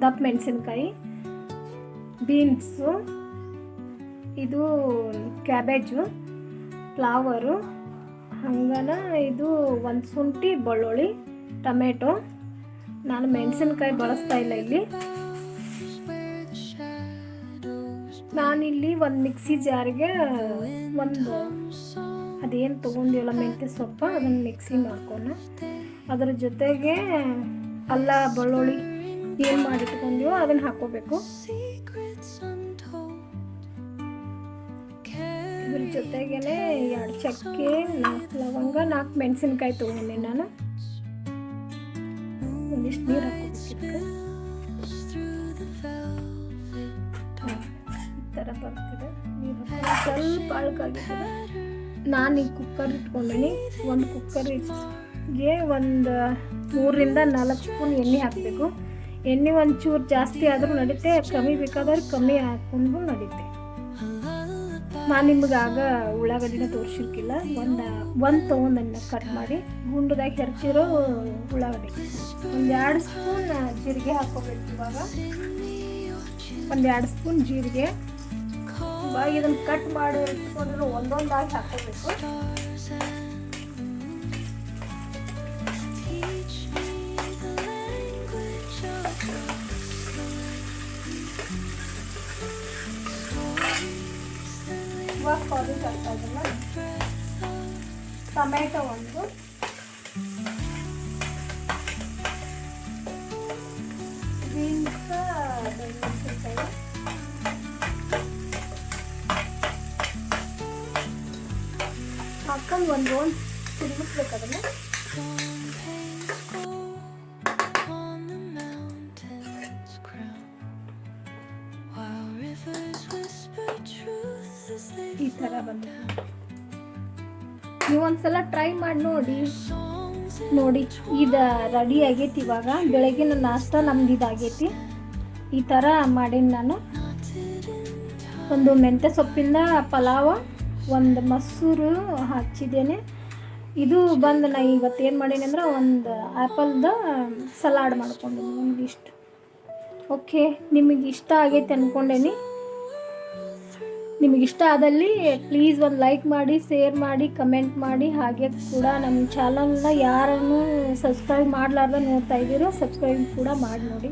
ದಪ್ಪ ಮೆಣಸಿನ್ಕಾಯಿ, ಬೀನ್ಸು, ಇದು ಕ್ಯಾಬೇಜು, ಫ್ಲವರು, ಹಂಗನ ಇದು ಒಂದು ಶುಂಠಿ, ಬೆಳ್ಳುಳ್ಳಿ, ಟೊಮೆಟೊ. ನಾನು ಮೆಣಸಿನ್ಕಾಯಿ ಬಳಸ್ತಾ ಇಲ್ಲ ಇಲ್ಲಿ. ನಾನಿಲ್ಲಿ ಒಂದು ಮಿಕ್ಸಿ ಜಾರಿಗೆ ಒಂದು ಅದೇನು ತೊಗೊಂಡಿವಲ್ಲ ಮೆಂತ್ಯ ಸೊಪ್ಪು, ಅದನ್ನು ಮಿಕ್ಸಿ ಮಾಡ್ಕೊಂಡು ಅದರ ಜೊತೆಗೆ ಅಲ್ಲ ಬೆಳ್ಳುಳ್ಳಿ ಏನು ಮಾಡಿಟ್ಕೊಂಡಿವೋ ಅದನ್ನು ಹಾಕೋಬೇಕು. ಇದ್ರ ಜೊತೆಗೇ 2 ಚಕ್ಕೆ, 4 ಲವಂಗ, 4 ಮೆಣಸಿನ್ಕಾಯಿ ತೊಗೊಂಡೆ ನಾನು. ಒಂದಿಷ್ಟು ನೀರು ಹಾಕೋಬೇಕಿತ್ತು. ಈ ಥರ ಬರ್ತಿದೆ ನೀರು, ಸ್ವಲ್ಪ ಅಳ್ಕಾಗಿದೆ. ನಾನು ಈ ಕುಕ್ಕರ್ ಇಟ್ಕೊಂಡೀನಿ. ಒಂದು ಕುಕ್ಕರಿಗೆ ಒಂದು 3ರಿಂದ 4 ಸ್ಪೂನ್ ಎಣ್ಣೆ ಹಾಕಬೇಕು. ಎಣ್ಣೆ ಒಂಚೂರು ಜಾಸ್ತಿ ಆದರೂ ನಡೀತೆ, ಕಮ್ಮಿ ಬೇಕಾದ್ರೆ ಕಮ್ಮಿ ಹಾಕ್ಕೊಂಡು ನಡೀತೆ. ನಾನು ನಿಮ್ಗೆ ಆಗ ಉಳ್ಳಾಗಡ್ಡಿನ ತೋರಿಸಿರ್ಕಿಲ್ಲ. ಒಂದು ತೊಗೊಂಡನ್ನ ಕಟ್ ಮಾಡಿ ಗುಂಡದಾಗ ಹೆರ್ಚಿರೋ ಉಳ್ಳಾಗಡ್ಡಿ. ಒಂದು 2 ಸ್ಪೂನ್ ಜೀರಿಗೆ ಹಾಕೋಬೇಕು. ಇವಾಗ ಒಂದು 2 ಸ್ಪೂನ್ ಜೀರಿಗೆ. ಇವಾಗ ಇದನ್ನು ಕಟ್ ಮಾಡಿ ಇಟ್ಕೊಂಡ್ರೆ ಒಂದೊಂದಾಗಿ ಹಾಕೋಬೇಕು. ಇವಾಗ ಕಾಲೇಜ್ ಆಗ್ತಾ ಇದಲ್ಲ. ಟೊಮೆಟೊ ಒಂದು, ಬೀನ್ಸ್, ಮೆಣಸಿನ್ಕಾಯಿ, ಹಾಕೊಂಡು ಒಂದು ರೌಂಡ್ ತಿರುಗಿಸ್ಬೇಕು ಅದನ್ನು. ಈ ಥರ ಬಂದ ನೀವೊಂದ್ಸಲ ಟ್ರೈ ಮಾಡಿ ನೋಡಿ. ಇದು ರೆಡಿ ಆಗೈತಿ. ಇವಾಗ ಬೆಳಗಿನ ನಾಷ್ಟ ನಮ್ದು ಇದಾಗೈತಿ. ಈ ಥರ ಮಾಡೀನಿ ನಾನು. ಒಂದು ಮೆಂತ್ಯ ಸೊಪ್ಪಿಂದ ಪಲಾವ, ಒಂದು ಮೊಸರು ಹಚ್ಚಿದ್ದೇನೆ. ಇದು ಬಂದು ನಾ ಇವತ್ತು ಏನು ಮಾಡೀನಿ ಅಂದ್ರೆ ಒಂದು ಆ್ಯಪಲ್ದ ಸಲಾಡ್ ಮಾಡ್ಕೊಂಡಿದ್ದೀನಿ ಒಂದಿಷ್ಟು. ಓಕೆ, ನಿಮಗೆ ಇಷ್ಟ ಆಗೈತೆ ಅಂದ್ಕೊಂಡೇನಿ. ನಿಮಗೆ ಇಷ್ಟ ಆದಲ್ಲಿ ಪ್ಲೀಸ್ ಒಂದು ಲೈಕ್ ಮಾಡಿ, ಶೇರ್ ಮಾಡಿ, ಕಮೆಂಟ್ ಮಾಡಿ. ಹಾಗೆ ಕೂಡ ನಮ್ಮ ಚಾನಲ್ನ ಯಾರನ್ನು ಸಬ್ಸ್ಕ್ರೈಬ್ ಮಾಡಲಾರ್ದ ನೋಡ್ತಾ ಇದ್ದೀರೋ ಸಬ್ಸ್ಕ್ರೈಬ್ ಕೂಡ ಮಾಡಿ ನೋಡಿ.